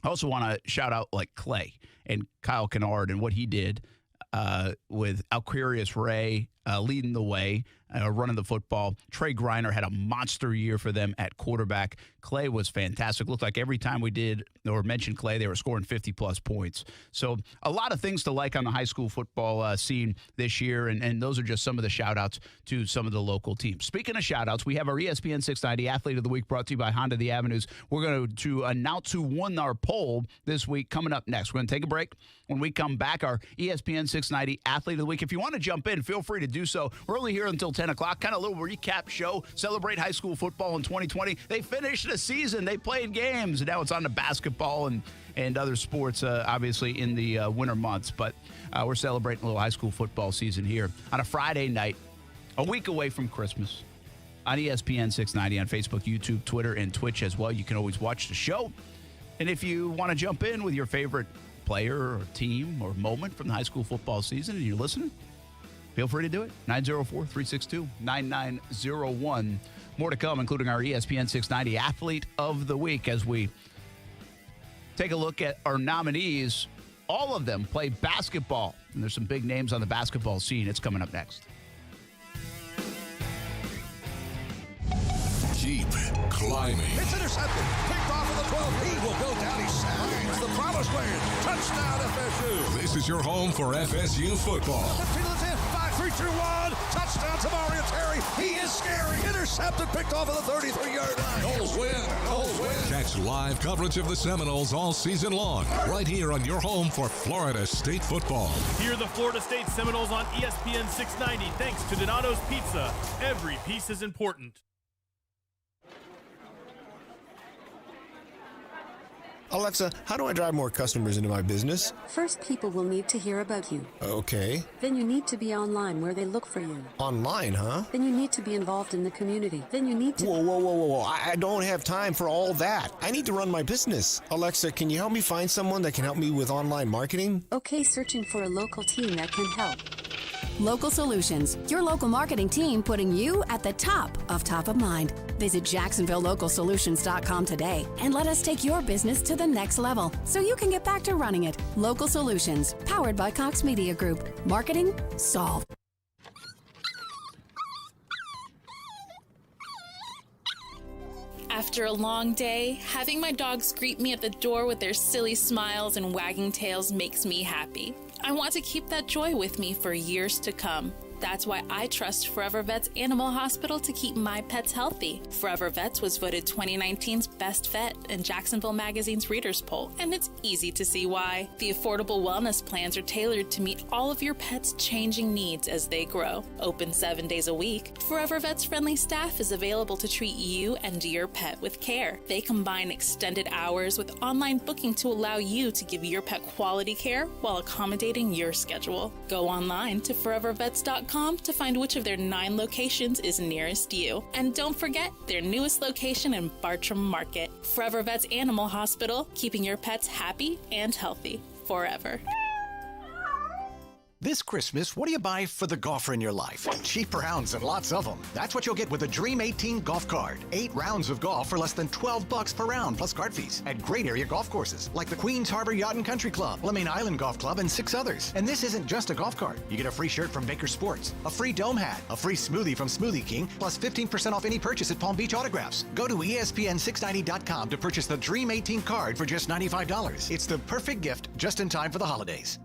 Speaker 1: I also want to shout out like Clay and Kyle Kennard and what he did with Alquarius Ray leading the way, running the football. Trey Griner had a monster year for them at quarterback. Clay was fantastic. Looked like every time we did or mentioned Clay, they were scoring 50-plus points. So a lot of things to like on the high school football scene this year, and those are just some of the shout-outs to some of the local teams. Speaking of shout-outs, we have our ESPN 690 Athlete of the Week brought to you by Honda The Avenues. We're going to announce who won our poll this week coming up next. We're going to take a break. When we come back, our ESPN 690 Athlete of the Week. If you want to jump in, feel free to do so. We're only here until 10 o'clock. Kind of a little recap show. Celebrate high school football in 2020. They finished the season. They played games. And now it's on to basketball and other sports, obviously, in the winter months. But we're celebrating a little high school football season here on a Friday night, a week away from Christmas, on ESPN 690 on Facebook, YouTube, Twitter, and Twitch as well. You can always watch the show. And if you want to jump in with your favorite player or team or moment from the high school football season and you're listening, feel free to do it. 904-362-9901. More to come, including our ESPN 690 Athlete of the Week as we take a look at our nominees. All of them play basketball, and there's some big names on the basketball scene. It's coming up next.
Speaker 15: Keep climbing.
Speaker 16: It's intercepted. Picked off of the 12. He will go down. He finds the promised land. Touchdown FSU.
Speaker 15: This is your home for FSU football.
Speaker 16: 15 to the 10. 5, 3, 2, 1. Touchdown to Mario Terry. He is scary. Intercepted. Picked off of the 33-yard line. Noles win. Noles win.
Speaker 15: Catch live coverage of the Seminoles all season long, right here on your home for Florida State football.
Speaker 17: Hear the Florida State Seminoles on ESPN 690 thanks to Donato's Pizza. Every piece is important.
Speaker 18: Alexa, how do I drive more customers into my business?
Speaker 19: First, people will need to hear about you.
Speaker 18: Okay.
Speaker 19: Then you need to be online where they look for you.
Speaker 18: Online, huh?
Speaker 19: Then you need to be involved in the community. Then you need to...
Speaker 18: Whoa. I don't have time for all that. I need to run my business. Alexa, can you help me find someone that can help me with online marketing?
Speaker 19: Okay, searching for a local team that can help.
Speaker 20: Local Solutions, your local marketing team putting you at the top of mind. Visit JacksonvilleLocalSolutions.com today and let us take your business to the next level so you can get back to running it. Local Solutions, powered by Cox Media Group. Marketing solved.
Speaker 21: After a long day, having my dogs greet me at the door with their silly smiles and wagging tails makes me happy. I want to keep that joy with me for years to come. That's why I trust Forever Vets Animal Hospital to keep my pets healthy. Forever Vets was voted 2019's best vet in Jacksonville Magazine's Readers Poll, and it's easy to see why. The affordable wellness plans are tailored to meet all of your pet's changing needs as they grow. Open 7 days a week, Forever Vets friendly staff is available to treat you and your pet with care. They combine extended hours with online booking to allow you to give your pet quality care while accommodating your schedule. Go online to forevervets.com to find which of their 9 locations is nearest you. And don't forget their newest location in Bartram Market. Forever Vets Animal Hospital, keeping your pets happy and healthy forever.
Speaker 2: This Christmas, what do you buy for the golfer in your life? Cheaper rounds and lots of them. That's what you'll get with a Dream 18 golf card. 8 rounds of golf for less than $12 per round, plus card fees at great area golf courses like the Queens Harbor Yacht and Country Club, Lemon Island Golf Club, and 6 others. And this isn't just a golf card. You get a free shirt from Baker Sports, a free dome hat, a free smoothie from Smoothie King, plus 15% off any purchase at Palm Beach Autographs. Go to ESPN690.com to purchase the Dream 18 card for just $95. It's the perfect gift just in time for the holidays.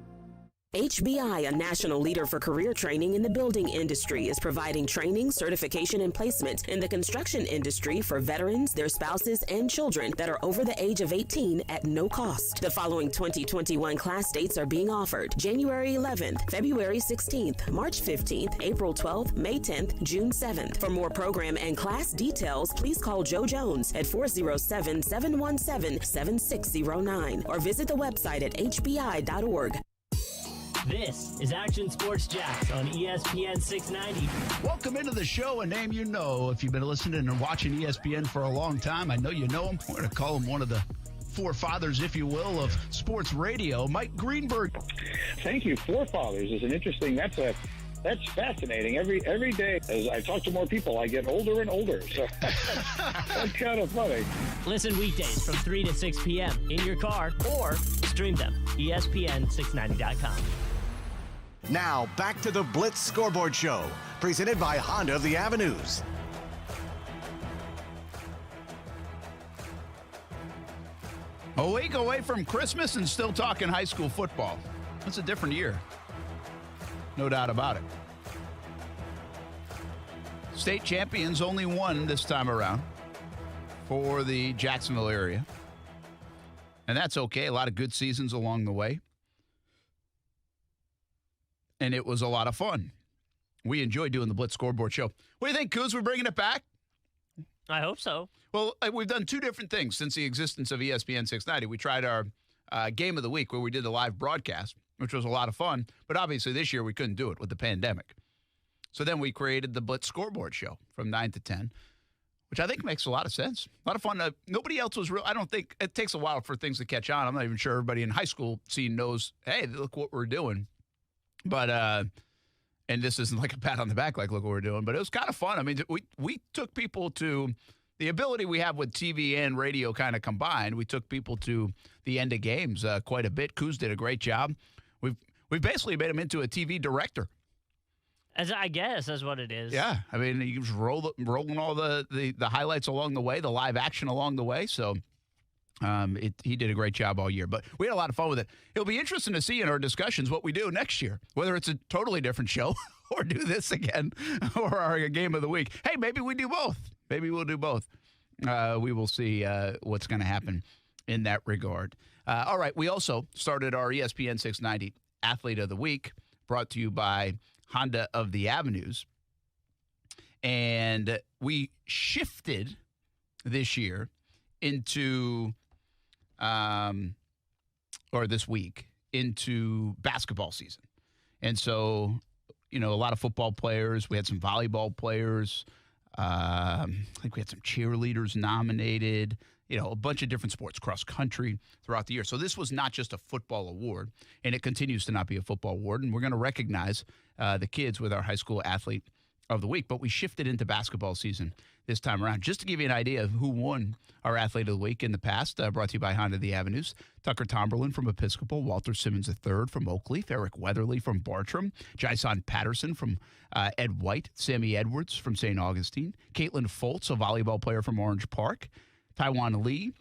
Speaker 3: HBI, a national leader for career training in the building industry, is providing training, certification, and placement in the construction industry for veterans, their spouses, and children that are over the age of 18 at no cost. The following 2021 class dates are being offered: January 11th, February 16th, March 15th, April 12th, May 10th, June 7th. For more program and class details, please call Joe Jones at 407-717-7609 or visit the website at hbi.org.
Speaker 14: This is Action Sports Jacks on ESPN 690.
Speaker 1: Welcome into the show, a name you know. If you've been listening and watching ESPN for a long time, I know you know him. We're going to call him one of the forefathers, if you will, of sports radio, Mike Greenberg.
Speaker 22: Thank you. Forefathers is an interesting, that's fascinating. Every day, as I talk to more people, I get older and older. So that's kind of funny.
Speaker 14: Listen weekdays from 3 to 6 p.m. in your car or stream them. ESPN690.com.
Speaker 2: Now, back to the Blitz Scoreboard Show, presented by Honda of the Avenues.
Speaker 1: A week away from Christmas and still talking high school football. It's a different year. No doubt about it. State champions only won this time around for the Jacksonville area. And that's okay. A lot of good seasons along the way. And it was a lot of fun. We enjoyed doing the Blitz Scoreboard Show. What do you think, Coos? We're bringing it back?
Speaker 14: I hope so.
Speaker 1: Well, we've done 2 different things since the existence of ESPN 690. We tried our Game of the Week where we did the live broadcast, which was a lot of fun. But obviously this year we couldn't do it with the pandemic. So then we created the Blitz Scoreboard Show from 9 to 10, which I think makes a lot of sense. A lot of fun. Nobody else was real. I don't think it takes a while for things to catch on. I'm not even sure everybody in high school scene knows, hey, look what we're doing. But, and this isn't like a pat on the back, like, look what we're doing. But it was kind of fun. I mean, we took people to the ability we have with TV and radio kind of combined. We took people to the end of games quite a bit. Coos did a great job. We've basically made him into a TV director.
Speaker 14: I guess that's what it is.
Speaker 1: Yeah. I mean, you just rolling all the highlights along the way, the live action along the way. So he did a great job all year. But we had a lot of fun with it. It'll be interesting to see in our discussions what we do next year, whether it's a totally different show or do this again or our Game of the Week. Hey, maybe we do both. Maybe we'll do both. We will see what's going to happen in that regard. All right. We also started our ESPN 690 Athlete of the Week, brought to you by Honda of the Avenues. And we shifted this year into, or this week, into basketball season. And so, a lot of football players. We had some volleyball players. I think we had some cheerleaders nominated. A bunch of different sports, cross country throughout the year. So this was not just a football award, and it continues to not be a football award. And we're going to recognize the kids with our high school athlete of the week. But we shifted into basketball season this time around. Just to give you an idea of who won our athlete of the week in the past, brought to you by Honda of the Avenues: Tucker Tomberlin from Episcopal, Walter Simmons III from Oakleaf, Eric Weatherly from Bartram, Jason Patterson from Ed White, Sammy Edwards from St. Augustine, Caitlin Foltz, a volleyball player from Orange Park, Taiwan Lee,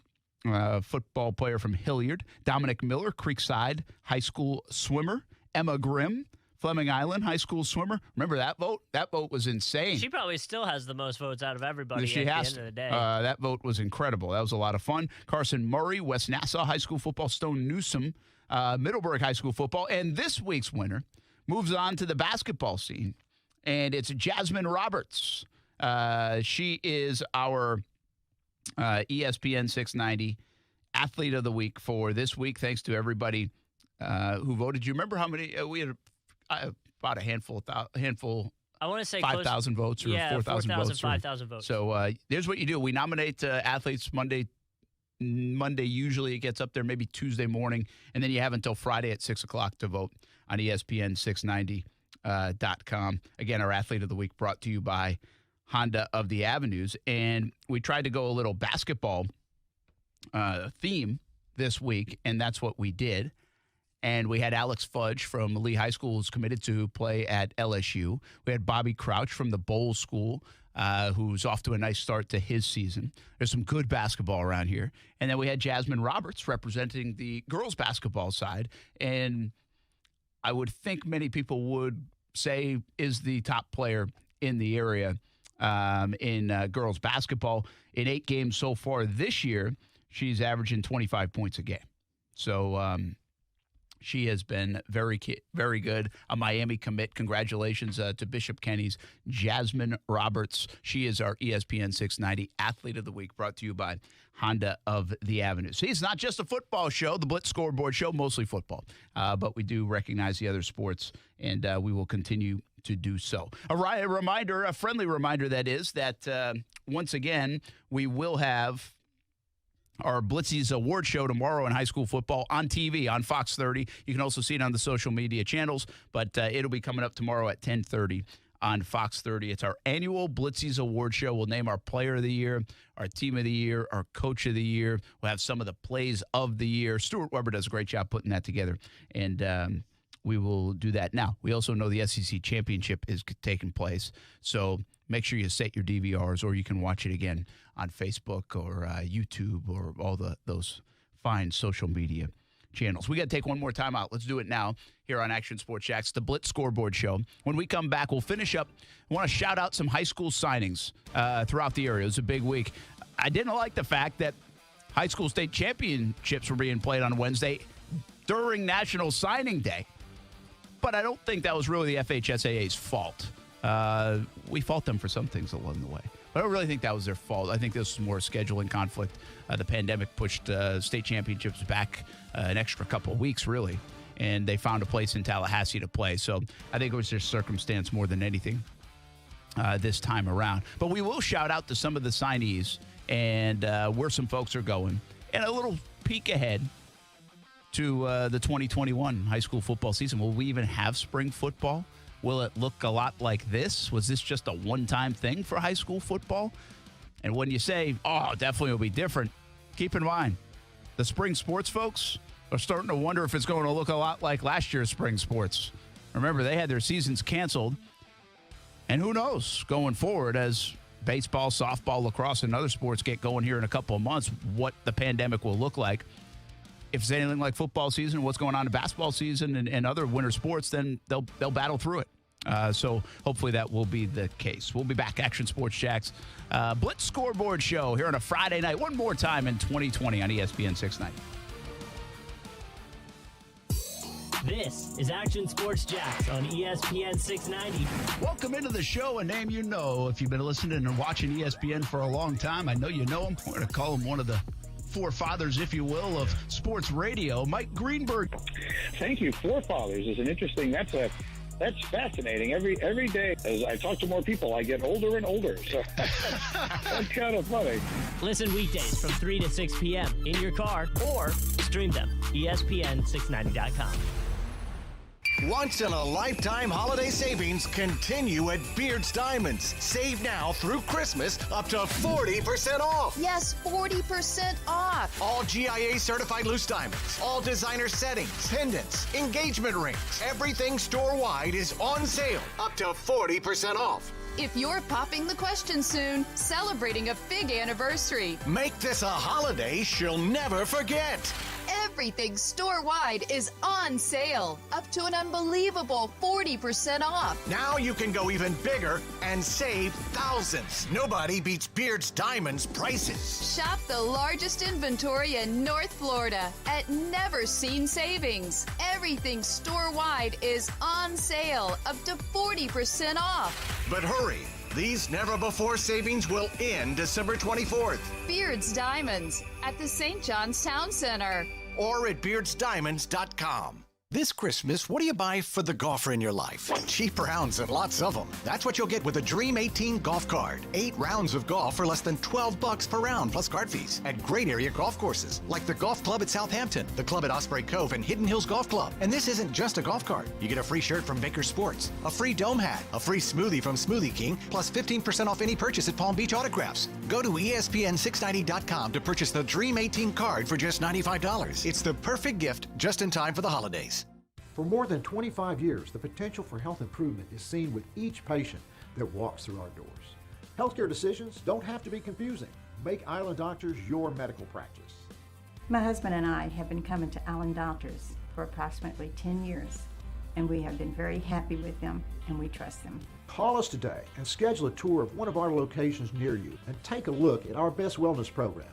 Speaker 1: football player from Hilliard, Dominic Miller, Creekside High School swimmer, Emma Grimm, Fleming Island high school swimmer. Remember that vote? That vote was insane.
Speaker 14: She probably still has the most votes out of everybody
Speaker 1: She
Speaker 14: at the
Speaker 1: has
Speaker 14: end of the day.
Speaker 1: That vote was incredible. That was a lot of fun. Carson Murray, West Nassau High School football. Stone Newsom, Middleburg High School football. And this week's winner moves on to the basketball scene, and it's Jasmine Roberts. She is our ESPN 690 Athlete of the Week for this week. Thanks to everybody who voted. Do you remember how many we had? About a handful.
Speaker 14: I want to say
Speaker 1: 5,000 votes or 4,000 votes.
Speaker 14: 5,000 votes.
Speaker 1: So here's what you do. We nominate athletes Monday. Usually it gets up there maybe Tuesday morning, and then you have until Friday at 6 o'clock to vote on ESPN690.com. Again, our Athlete of the Week brought to you by Honda of the Avenues. And we tried to go a little basketball theme this week, and that's what we did. And we had Alex Fudge from Lee High School, who's committed to play at LSU. We had Bobby Crouch from the Bowles School, who's off to a nice start to his season. There's some good basketball around here. And then we had Jasmine Roberts representing the girls' basketball side. And I would think many people would say is the top player in the area in girls' basketball. In 8 games so far this year, she's averaging 25 points a game. So she has been very good. A Miami commit. Congratulations to Bishop Kenny's Jasmine Roberts. She is our ESPN 690 Athlete of the Week, brought to you by Honda of the Avenue. See, it's not just a football show, the Blitz Scoreboard show, mostly football. But we do recognize the other sports, and we will continue to do so. A friendly reminder, that is, that once again, we will have our Blitzies Award Show tomorrow in high school football on TV on Fox 30. You can also see it on the social media channels, but it'll be coming up tomorrow at 10:30 on Fox 30. It's our annual Blitzies Award Show. We'll name our player of the year, our team of the year, our coach of the year. We'll have some of the plays of the year. Stuart Weber does a great job putting that together, and we will do that now. We also know the SEC Championship is taking place, so make sure you set your DVRs, or you can watch it again on Facebook or YouTube or all those fine social media channels. We got to take one more time out. Let's do it now here on Action Sports Jacks, the Blitz Scoreboard Show. When we come back, we'll finish up. I want to shout out some high school signings throughout the area. It was a big week. I didn't like the fact that high school state championships were being played on Wednesday during National Signing Day, but I don't think that was really the FHSAA's fault. We fault them for some things along the way, but I don't really think that was their fault. I think this was more a scheduling conflict. The pandemic pushed state championships back an extra couple of weeks, really, and they found a place in Tallahassee to play. So I think it was just circumstance more than anything this time around. But we will shout out to some of the signees and where some folks are going, and a little peek ahead to the 2021 high school football season. Will we even have spring football? Will it look a lot like this? Was this just a one-time thing for high school football? And when you say, oh, definitely will be different, keep in mind, the spring sports folks are starting to wonder if it's going to look a lot like last year's spring sports. Remember, they had their seasons canceled. And who knows, going forward, as baseball, softball, lacrosse, and other sports get going here in a couple of months, what the pandemic will look like. If it's anything like football season, what's going on in basketball season and other winter sports, then they'll battle through it. So hopefully that will be the case. We'll be back, Action Sports Jacks, Blitz Scoreboard Show here on a Friday night, one more time in 2020 on ESPN 690.
Speaker 14: This is Action Sports Jacks on ESPN 690.
Speaker 1: Welcome into the show, a name you know. If you've been listening and watching ESPN for a long time, I know you know him. We're going to call him one of the forefathers, if you will, of sports radio, Mike Greenberg.
Speaker 22: Thank you. Forefathers is an interesting. That's fascinating. Every day, as I talk to more people, I get older and older. So that's kind of funny.
Speaker 14: Listen weekdays from 3 to 6 p.m. in your car or stream them. ESPN690.com.
Speaker 2: Once-in-a-lifetime holiday savings continue at Beard's Diamonds. Save now through Christmas up to 40% off.
Speaker 4: Yes, 40% off.
Speaker 2: All GIA-certified loose diamonds, all designer settings, pendants, engagement rings. Everything store-wide is on sale up to 40% off.
Speaker 4: If you're popping the question soon, celebrating a big anniversary.
Speaker 2: Make this a holiday she'll never forget.
Speaker 4: Everything store-wide is on sale, up to an unbelievable 40% off.
Speaker 2: Now you can go even bigger and save thousands. Nobody beats Beard's Diamonds prices.
Speaker 4: Shop the largest inventory in North Florida at never-seen savings. Everything store-wide is on sale, up to 40% off.
Speaker 2: But hurry, these never-before savings will end December 24th.
Speaker 4: Beard's Diamonds at the St. John's Town Center.
Speaker 2: Or at beardsdiamonds.com. This Christmas, what do you buy for the golfer in your life? Cheap rounds and lots of them. That's what you'll get with a Dream 18 golf card. 8 rounds of golf for less than $12 per round, plus card fees. At great area golf courses, like the Golf Club at Southampton, the Club at Osprey Cove, and Hidden Hills Golf Club. And this isn't just a golf card. You get a free shirt from Baker Sports, a free dome hat, a free smoothie from Smoothie King, plus 15% off any purchase at Palm Beach Autographs. Go to ESPN690.com to purchase the Dream 18 card for just $95. It's the perfect gift just in time for the holidays.
Speaker 5: For more than 25 years, the potential for health improvement is seen with each patient that walks through our doors. Healthcare decisions don't have to be confusing. Make Island Doctors your medical practice.
Speaker 6: My husband and I have been coming to Island Doctors for approximately 10 years, and we have been very happy with them, and we trust them.
Speaker 5: Call us today and schedule a tour of one of our locations near you and take a look at our Best Wellness program,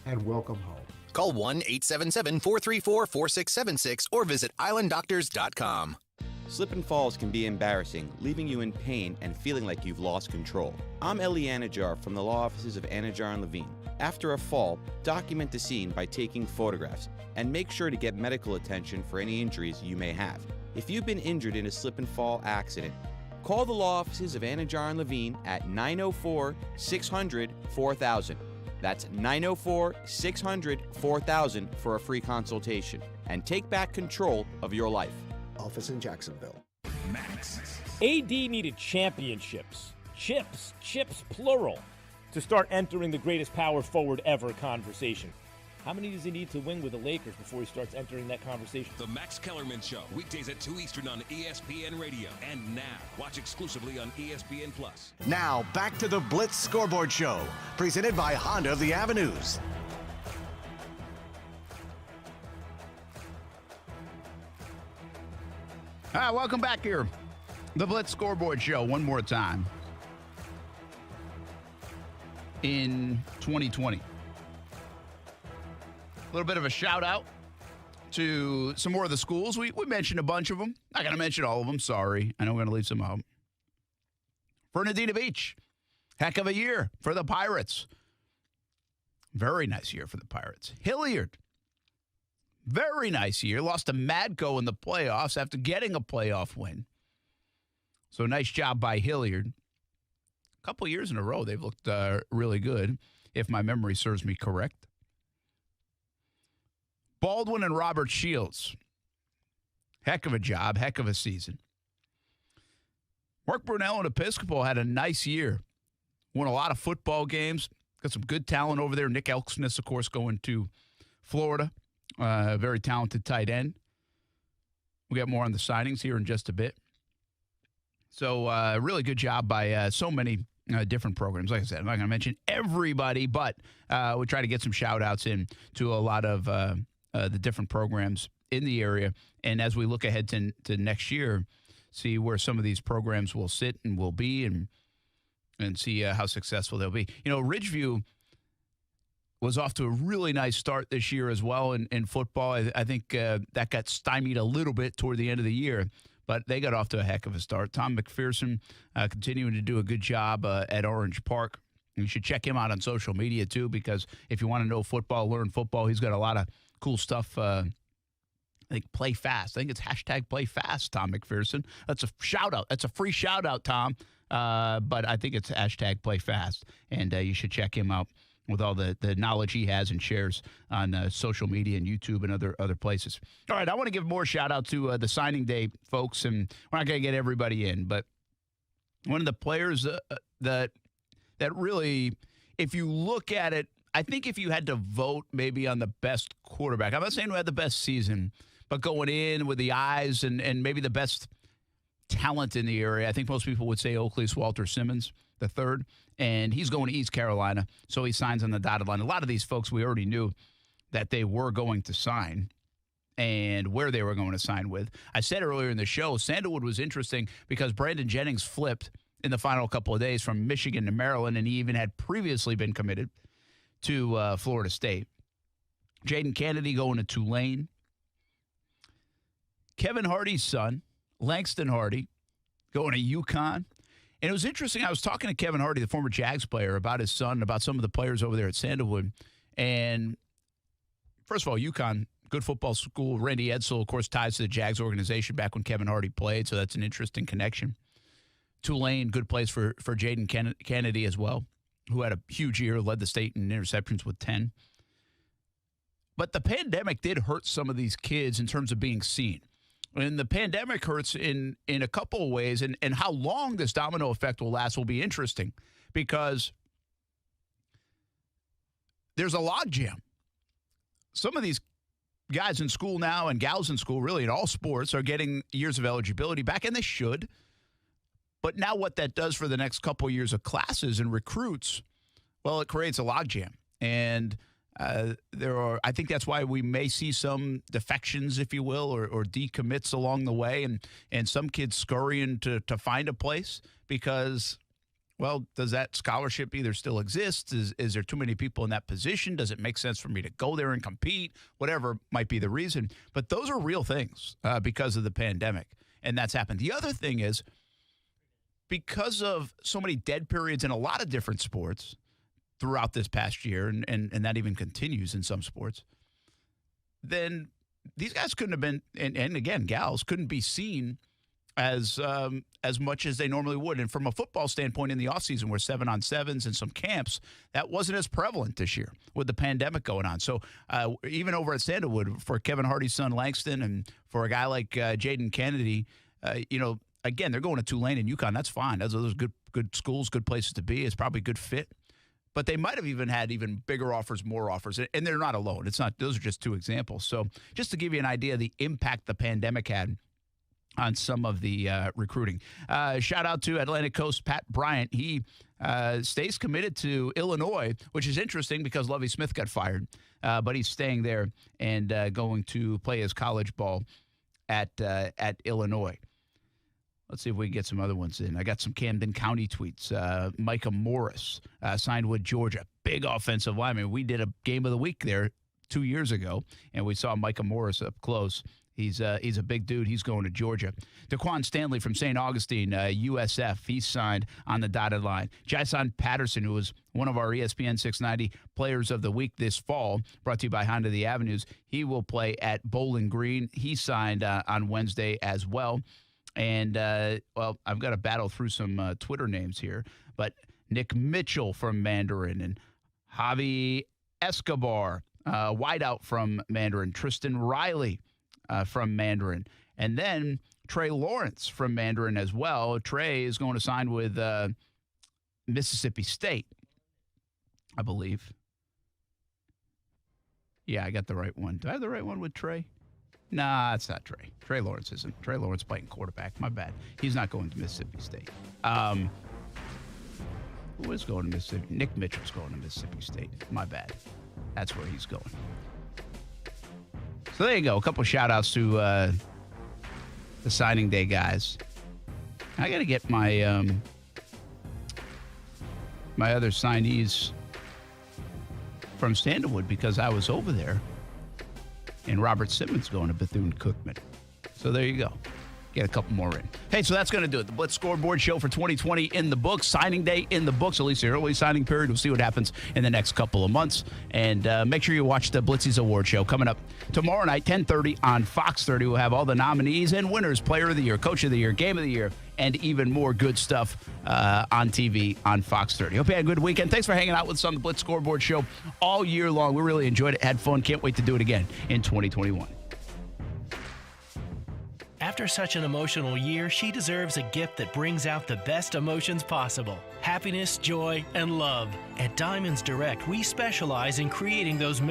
Speaker 5: and welcome home.
Speaker 23: Call 1-877-434-4676 or visit islanddoctors.com.
Speaker 24: Slip and falls can be embarrassing, leaving you in pain and feeling like you've lost control. I'm Eli Anajar from the law offices of Anajar and Levine. After a fall, document the scene by taking photographs and make sure to get medical attention for any injuries you may have. If you've been injured in a slip and fall accident, call the law offices of Anajar and Levine at 904-600-4000. That's 904-600-4000 for a free consultation. And take back control of your life.
Speaker 5: Office in Jacksonville.
Speaker 25: Max. AD needed championships. Chips plural, to start entering the greatest power forward ever conversation. How many does he need to win with the Lakers before he starts entering that conversation?
Speaker 26: The Max Kellerman Show, weekdays at 2 Eastern on ESPN Radio. And now, watch exclusively on ESPN+.
Speaker 2: Now, back to the Blitz Scoreboard Show, presented by Honda of the Avenues.
Speaker 1: Welcome back here. The Blitz Scoreboard Show, one more time. In 2020. A little bit of a shout out to some more of the schools. We mentioned a bunch of them. Not going to mention all of them. Sorry. I know we're going to leave some out. Fernandina Beach. Heck of a year for the Pirates. Very nice year for the Pirates. Hilliard. Very nice year. Lost to Madco in the playoffs after getting a playoff win. So nice job by Hilliard. A couple years in a row, they've looked really good, if my memory serves me correct. Baldwin and Robert Shields. Heck of a job, heck of a season. Mark Brunell and Episcopal had a nice year. Won a lot of football games. Got some good talent over there. Nick Elksness, of course, going to Florida. Very talented tight end. We'll get more on the signings here in just a bit. So really good job by so many different programs. Like I said, I'm not going to mention everybody, but we try to get some shout-outs in to a lot of the different programs in the area. And as we look ahead to next year, see where some of these programs will sit and will be and see how successful they'll be. You know, Ridgeview was off to a really nice start this year as well in football. I think that got stymied a little bit toward the end of the year, but they got off to a heck of a start. Tom McPherson continuing to do a good job at Orange Park. You should check him out on social media, too, because if you want to know football, learn football, he's got a lot of cool stuff. I think Play Fast. I think it's hashtag Play Fast, Tom McPherson. That's a shout-out. That's a free shout-out, Tom. But I think it's hashtag Play Fast, and you should check him out with all the knowledge he has and shares on social media and YouTube and other places. All right, I want to give more shout-out to the signing day folks, and we're not going to get everybody in, but one of the players that really, if you look at it, I think if you had to vote maybe on the best quarterback, I'm not saying who had the best season, but going in with the eyes and maybe the best talent in the area, I think most people would say Oakley's Walter Simmons, the third, and he's going to East Carolina, so he signs on the dotted line. A lot of these folks we already knew that they were going to sign. and where they were going to sign with. I said earlier in the show, Sandalwood was interesting because Brandon Jennings flipped in the final couple of days from Michigan to Maryland, and he even had previously been committed to Florida State. Jaden Kennedy going to Tulane. Kevin Hardy's son, Langston Hardy, going to UConn. And it was interesting. I was talking to Kevin Hardy, the former Jags player, about his son, about some of the players over there at Sandalwood. And first of all, UConn, good football school. Randy Edsall, of course, ties to the Jags organization back when Kevin Hardy played, so that's an interesting connection. Tulane, good place for Jaden Kennedy as well, who had a huge year, led the state in interceptions with 10. But the pandemic did hurt some of these kids in terms of being seen. And the pandemic hurts in a couple of ways, and how long this domino effect will last will be interesting because there's a logjam. Some of these guys in school now and gals in school, really in all sports, are getting years of eligibility back, and they should. But now what that does for the next couple of years of classes and recruits, well, it creates a logjam. And I think that's why we may see some defections, if you will, or decommits along the way, and some kids scurrying to find a place because, well, does that scholarship either still exist? Is there too many people in that position? Does it make sense for me to go there and compete? Whatever might be the reason. But those are real things because of the pandemic, and that's happened. The other thing is, because of so many dead periods in a lot of different sports throughout this past year, and that even continues in some sports, then these guys couldn't have been, and again, gals, couldn't be seen as much as they normally would. And from a football standpoint, in the offseason, where 7-on-7s and some camps, that wasn't as prevalent this year with the pandemic going on. So even over at Sandalwood, for Kevin Hardy's son, Langston, and for a guy like Jaden Kennedy, again, they're going to Tulane and UConn. That's fine. Those are good schools, good places to be. It's probably a good fit. But they might have even had even bigger offers, more offers. And they're not alone. It's not. Those are just two examples. So just to give you an idea of the impact the pandemic had on some of the recruiting. Shout out to Atlantic Coast Pat Bryant. He stays committed to Illinois, which is interesting because Lovie Smith got fired. But he's staying there and going to play his college ball at Illinois. Let's see if we can get some other ones in. I got some Camden County tweets. Micah Morris signed with Georgia. Big offensive lineman. We did a game of the week there 2 years ago, and we saw Micah Morris up close. He's a big dude. He's going to Georgia. Daquan Stanley from St. Augustine, USF. He's signed on the dotted line. Jason Patterson, who was one of our ESPN 690 Players of the Week this fall, brought to you by Honda the Avenues. He will play at Bowling Green. He signed on Wednesday as well. And, I've got to battle through some Twitter names here. But Nick Mitchell from Mandarin and Javi Escobar, wideout from Mandarin. Tristan Riley from Mandarin. And then Trey Lawrence from Mandarin as well. Trey is going to sign with Mississippi State, I believe. Yeah, I got the right one. Do I have the right one with Trey? Nah, it's not Trey. Trey Lawrence isn't. Trey Lawrence playing quarterback. My bad. He's not going to Mississippi State. Who is going to Mississippi? Nick Mitchell's going to Mississippi State. My bad. That's where he's going. So there you go. A couple shout-outs to the signing day guys. I got to get my my other signees from Sandalwood because I was over there. And Robert Simmons going to Bethune-Cookman. So there you go. Get a couple more in. Hey, so that's going to do it. The Blitz Scoreboard show for 2020 in the books. Signing day in the books, at least the early signing period. We'll see what happens in the next couple of months. And make sure you watch the Blitzy's Award show coming up tomorrow night, 10:30 on Fox 30. We'll have all the nominees and winners, Player of the Year, Coach of the Year, Game of the Year, and even more good stuff on TV on Fox 30. Hope you had a good weekend. Thanks for hanging out with us on the Blitz Scoreboard show all year long. We really enjoyed it, had fun. Can't wait to do it again in 2021.
Speaker 7: After such an emotional year, she deserves a gift that brings out the best emotions possible. Happiness, joy, and love. At Diamonds Direct, we specialize in creating those memories.